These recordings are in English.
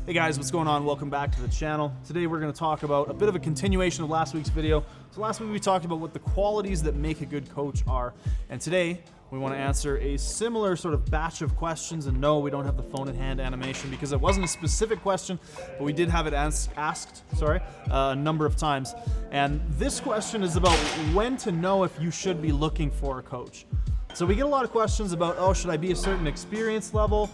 Hey guys, what's going on? Welcome back to the channel. Today we're going to talk about a bit of a continuation of last week's video. So last week we talked about what the qualities that make a good coach are. And today we want to answer a similar sort of batch of questions. And no, we don't have the phone in hand animation because it wasn't a specific question, but we did have it asked a number of times. And this question is about when to know if you should be looking for a coach. So we get a lot of questions about, oh, should I be a certain experience level?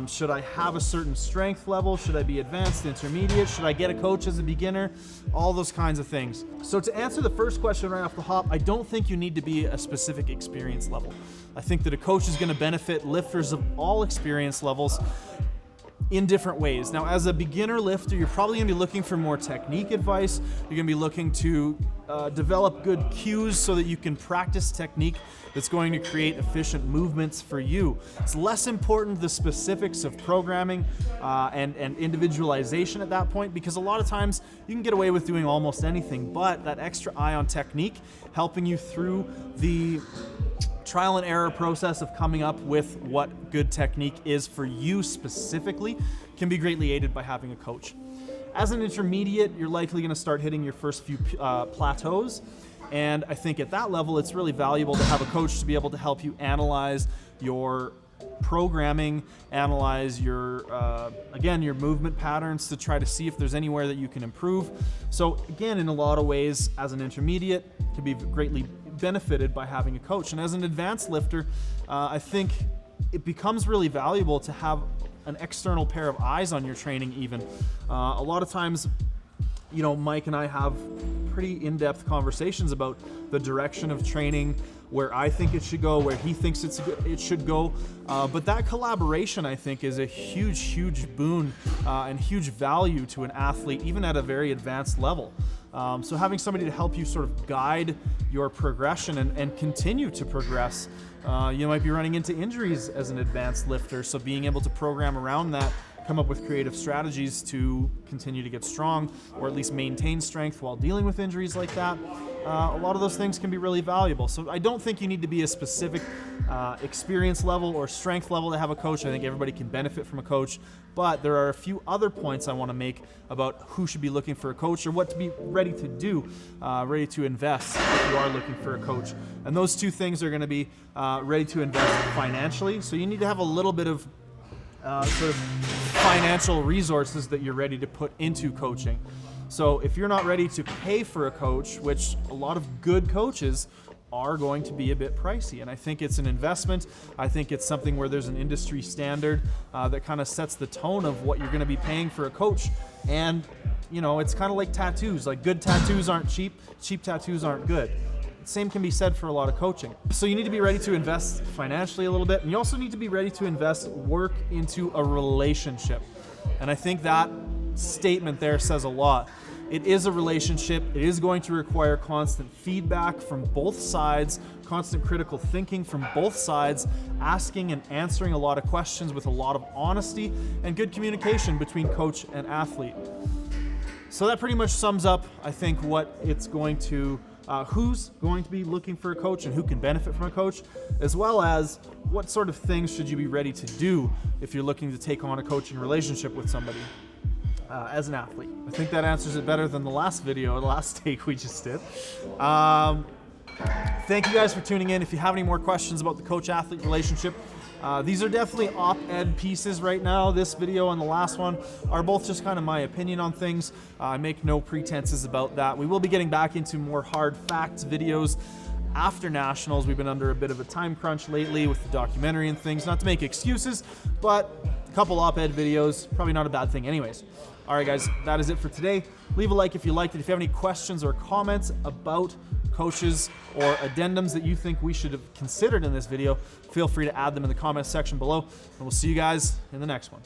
Should I have a certain strength level? Should I be advanced, intermediate? Should I get a coach as a beginner? All those kinds of things. So to answer the first question right off the hop, I don't think you need to be a specific experience level. I think that a coach is going to benefit lifters of all experience levels in different ways. Now, as a beginner lifter, you're probably going to be looking for more technique advice. You're going to be looking to develop good cues so that you can practice technique that's going to create efficient movements for you. It's less important the specifics of programming and individualization at that point, because a lot of times you can get away with doing almost anything, but that extra eye on technique, helping you through the trial and error process of coming up with what good technique is for you specifically, can be greatly aided by having a coach. As an intermediate, you're likely going to start hitting your first few plateaus, and I think at that level it's really valuable to have a coach to be able to help you analyze your programming, analyze your again, your movement patterns to try to see if there's anywhere that you can improve. So again, in a lot of ways, as an intermediate, can be greatly benefited by having a coach. And as an advanced lifter, I think it becomes really valuable to have an external pair of eyes on your training even. A lot of times, you know, Mike and I have pretty in-depth conversations about the direction of training, where I think it should go, where he thinks it should go. But that collaboration, I think, is a huge boon and huge value to an athlete, even at a very advanced level. So having somebody to help you sort of guide your progression and continue to progress. You might be running into injuries as an advanced lifter, so being able to program around that, come up with creative strategies to continue to get strong, or at least maintain strength while dealing with injuries like that. A lot of those things can be really valuable. So I don't think you need to be a specific experience level or strength level to have a coach. I think everybody can benefit from a coach, but there are a few other points I want to make about who should be looking for a coach or what to be ready to do, ready to invest if you are looking for a coach. And those two things are going to be ready to invest financially. So you need to have a little bit of sort of financial resources that you're ready to put into coaching. So if you're not ready to pay for a coach, which a lot of good coaches are going to be a bit pricey, and I think it's an investment. I think it's something where there's an industry standard that kind of sets the tone of what you're going to be paying for a coach. And you know, it's kind of like tattoos. Like, good tattoos aren't cheap, cheap tattoos aren't good. Same can be said for a lot of coaching. So you need to be ready to invest financially a little bit, and you also need to be ready to invest work into a relationship. And I think that statement there says a lot. It is a relationship. It is going to require constant feedback from both sides, constant critical thinking from both sides, asking and answering a lot of questions with a lot of honesty, and good communication between coach and athlete. So that pretty much sums up, I think, what it's going to who's going to be looking for a coach and who can benefit from a coach, as well as what sort of things should you be ready to do if you're looking to take on a coaching relationship with somebody as an athlete. I think that answers it better than the last video, the last take we just did. Thank you guys for tuning in. If you have any more questions about the coach-athlete relationship, these are definitely op-ed pieces right now. This video and the last one are both just kind of my opinion on things. I make no pretenses about that. We will be getting back into more hard facts videos after nationals. We've been under a bit of a time crunch lately with the documentary and things. Not to make excuses, but a couple op-ed videos, probably not a bad thing anyways. All right, guys, that is it for today. Leave a like if you liked it. If you have any questions or comments about coaches or addendums that you think we should have considered in this video, feel free to add them in the comments section below, and we'll see you guys in the next one.